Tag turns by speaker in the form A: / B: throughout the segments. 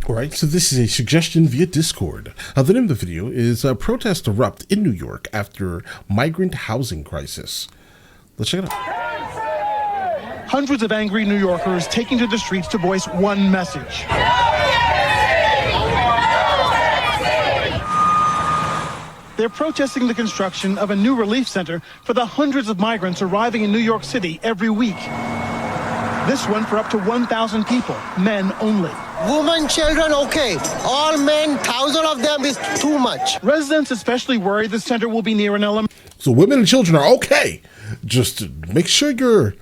A: All right, so this is a suggestion via Discord. The name of the video is Protest Erupt in New York After Migrant Housing Crisis. Let's check it out.
B: Hundreds of angry New Yorkers taking to the streets to voice one message. They're protesting the construction of a new relief center for the hundreds of migrants arriving in New York City every week. This one for up to 1,000 people, men only.
C: Women, children, okay. All men, 1,000 of them is too much.
B: Residents especially worry the center will be near an elementary.
A: So women and children are okay. Just make sure you're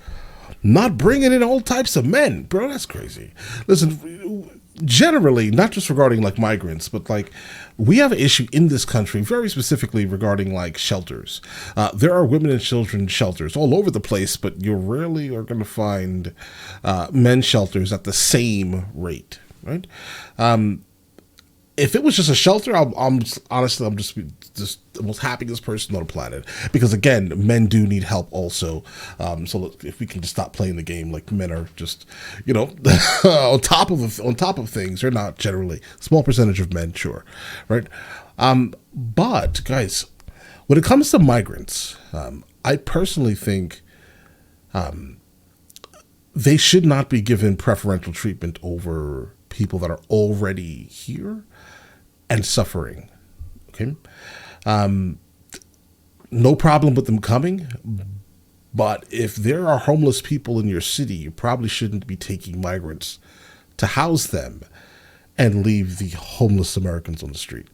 A: not bringing in all types of men. Bro, that's crazy. Listen, generally, not just regarding like migrants, but like we have an issue in this country, very specifically regarding like shelters. There are women and children shelters all over the place, but you rarely are going to find men's shelters at the same rate, right? If it was just a shelter, I'm just the most happiest person on the planet, because again, men do need help also. So look, if we can just stop playing the game like men are just, you know, on top of things, they're not generally small percentage of men, sure, right? But guys, when it comes to migrants, I personally think they should not be given preferential treatment over people that are already here and suffering. Okay. No problem with them coming, but if there are homeless people in your city, you probably shouldn't be taking migrants to house them and leave the homeless Americans on the street.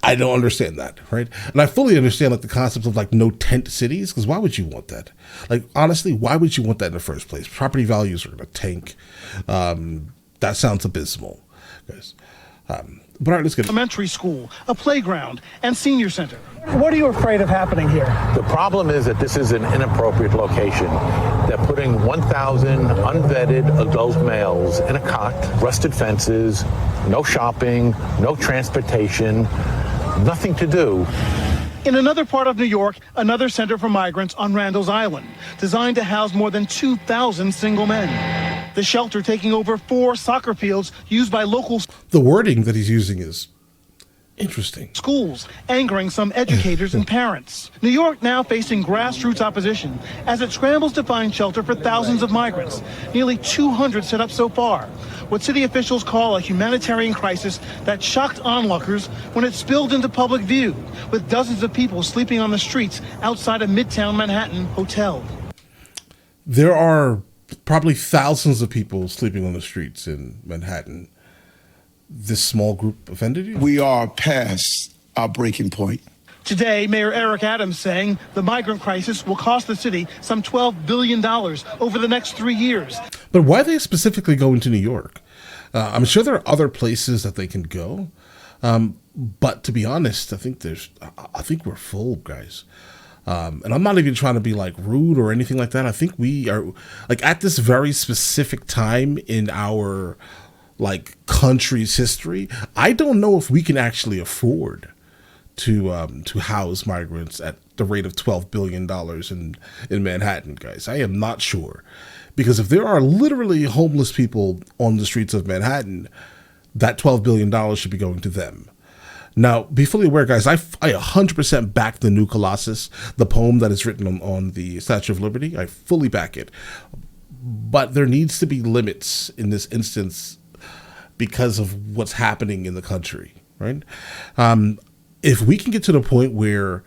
A: I don't understand that, right? And I fully understand like the concept of like no tent cities, because why would you want that? Like honestly, why would you want that in the first place? Property values are going to tank. That sounds abysmal, guys. But all right, let's get
B: elementary school, a playground, and senior center. What are you afraid of happening here?
D: The problem is that this is an inappropriate location. They're putting 1,000 unvetted adult males in a cot, rusted fences, no shopping, no transportation, nothing to do.
B: In another part of New York, another center for migrants on Randall's Island, designed to house more than 2,000 single men. The shelter taking over 4 soccer fields used by locals.
A: The wording that he's using is interesting.
B: Schools, angering some educators and parents. New York now facing grassroots opposition as it scrambles to find shelter for thousands of migrants. Nearly 200 set up so far. What city officials call a humanitarian crisis that shocked onlookers when it spilled into public view, with dozens of people sleeping on the streets outside a Midtown Manhattan hotel.
A: There are probably thousands of people sleeping on the streets in Manhattan. This small group offended you?
E: We are past our breaking point.
B: Today, Mayor Eric Adams saying the migrant crisis will cost the city some $12 billion over the next 3 years.
A: But why are they specifically going to New York? I'm sure there are other places that they can go. But to be honest, I think we're full, guys. And I'm not even trying to be like rude or anything like that. I think we are like at this very specific time in our like country's history. I don't know if we can actually afford to house migrants at the rate of $12 billion in Manhattan, guys. I am not sure, because if there are literally homeless people on the streets of Manhattan, that $12 billion should be going to them. Now, be fully aware, guys, I 100% back the new Colossus, the poem that is written on the Statue of Liberty. I fully back it. But there needs to be limits in this instance because of what's happening in the country, right? If we can get to the point where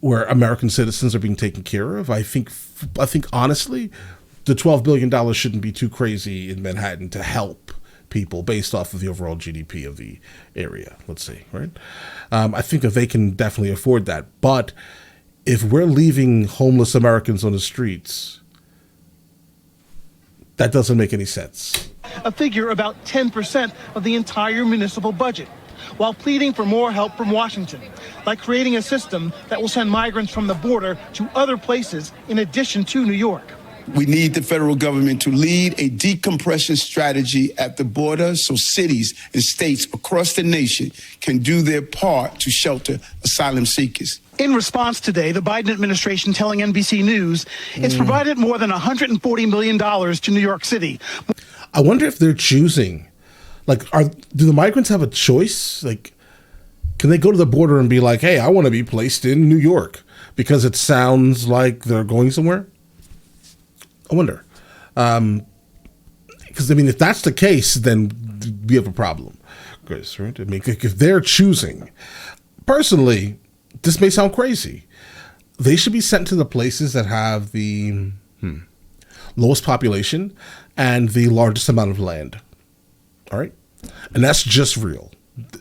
A: American citizens are being taken care of, I think honestly, the $12 billion shouldn't be too crazy in Manhattan to help people based off of the overall GDP of the area, let's say, right? I think that they can definitely afford that. But if we're leaving homeless Americans on the streets, that doesn't make any sense.
B: A figure about 10% of the entire municipal budget, while pleading for more help from Washington, like creating a system that will send migrants from the border to other places in addition to New York.
E: We need the federal government to lead a decompression strategy at the border so cities and states across the nation can do their part to shelter asylum seekers.
B: In response today, the Biden administration telling NBC News it's provided more than $140 million to New York City.
A: I wonder if they're choosing Like, do the migrants have a choice? Like, can they go to the border and be like, hey, I want to be placed in New York because it sounds like they're going somewhere? I wonder. Because, I mean, if that's the case, then we have a problem. Right? I mean, if they're choosing, personally, this may sound crazy. They should be sent to the places that have the lowest population and the largest amount of land. All right? And that's just real.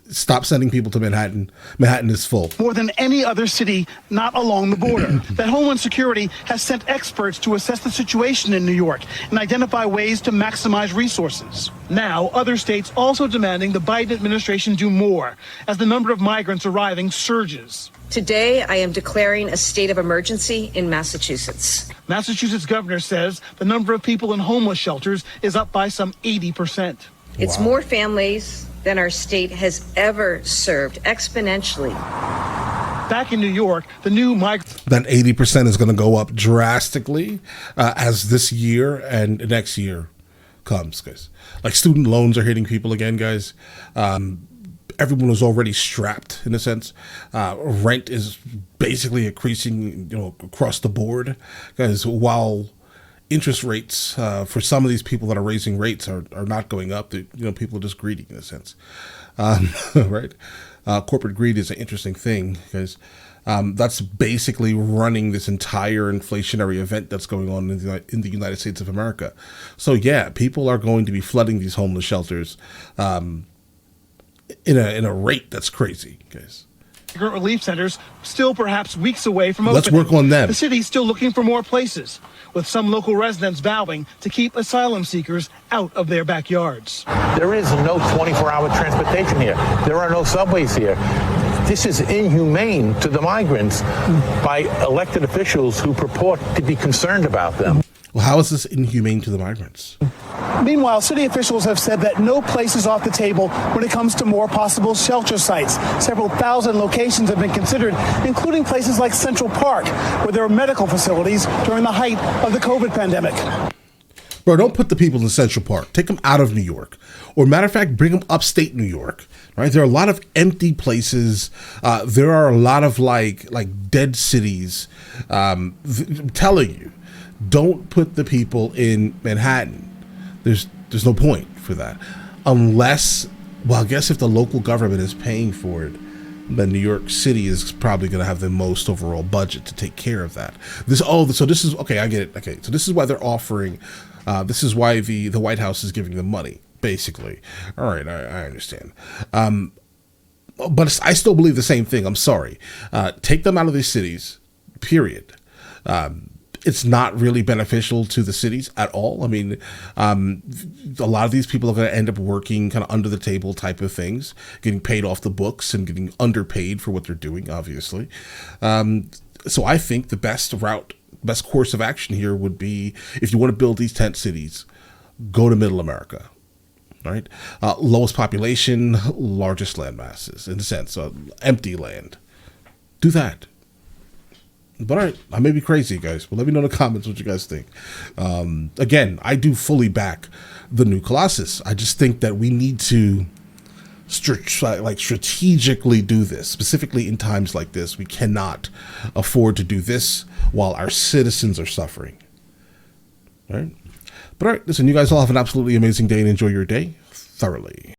A: Stop sending people to Manhattan. Manhattan is full.
B: More than any other city not along the border. That Homeland Security has sent experts to assess the situation in New York and identify ways to maximize resources. Now, other states also demanding the Biden administration do more as the number of migrants arriving surges.
F: Today, I am declaring a state of emergency in Massachusetts.
B: Massachusetts governor says the number of people in homeless shelters is up by some 80%.
F: It's more families than our state has ever served, exponentially.
B: Back in New York, the new
A: that 80% is going to go up drastically as this year and next year comes, guys. Like, student loans are hitting people again, guys. Everyone was already strapped in a sense. Rent is basically increasing, across the board, guys. While interest rates for some of these people that are raising rates are not going up. People are just greedy in a sense, right? Corporate greed is an interesting thing because that's basically running this entire inflationary event that's going on in the United States of America. So yeah, people are going to be flooding these homeless shelters in a rate that's crazy, guys.
B: migrant relief centers still perhaps weeks away from opening.
A: Let's work on them.
B: The city's still looking for more places, with some local residents vowing to keep asylum seekers out of their backyards.
D: There is no 24-hour transportation here. There are no subways here. This is inhumane to the migrants by elected officials who purport to be concerned about them.
A: Well, how is this inhumane to the migrants?
B: Meanwhile, city officials have said that no place is off the table when it comes to more possible shelter sites. Several thousand locations have been considered, including places like Central Park, where there are medical facilities during the height of the COVID pandemic.
A: Bro, don't put the people in Central Park. Take them out of New York. Or matter of fact, bring them upstate New York. Right? There are a lot of empty places. There are a lot of like dead cities. I'm telling you, don't put the people in Manhattan. There's no point for that. Unless, well, I guess if the local government is paying for it, then New York City is probably going to have the most overall budget to take care of that. So this is, okay, I get it. Okay, so this is why they're offering, this is why the White House is giving them money, basically. All right, I understand. But I still believe the same thing. I'm sorry. Take them out of these cities, period. It's not really beneficial to the cities at all. I mean, a lot of these people are going to end up working kind of under the table type of things, getting paid off the books and getting underpaid for what they're doing, obviously. So I think the best course of action here would be, if you want to build these tent cities, go to Middle America. Right? Lowest population, largest land masses, in a sense, empty land. Do that. But all right, I may be crazy, guys. But let me know in the comments what you guys think. Again, I do fully back the new Colossus. I just think that we need to strategically do this, specifically in times like this. We cannot afford to do this while our citizens are suffering. All right? But all right, listen, you guys all have an absolutely amazing day and enjoy your day thoroughly.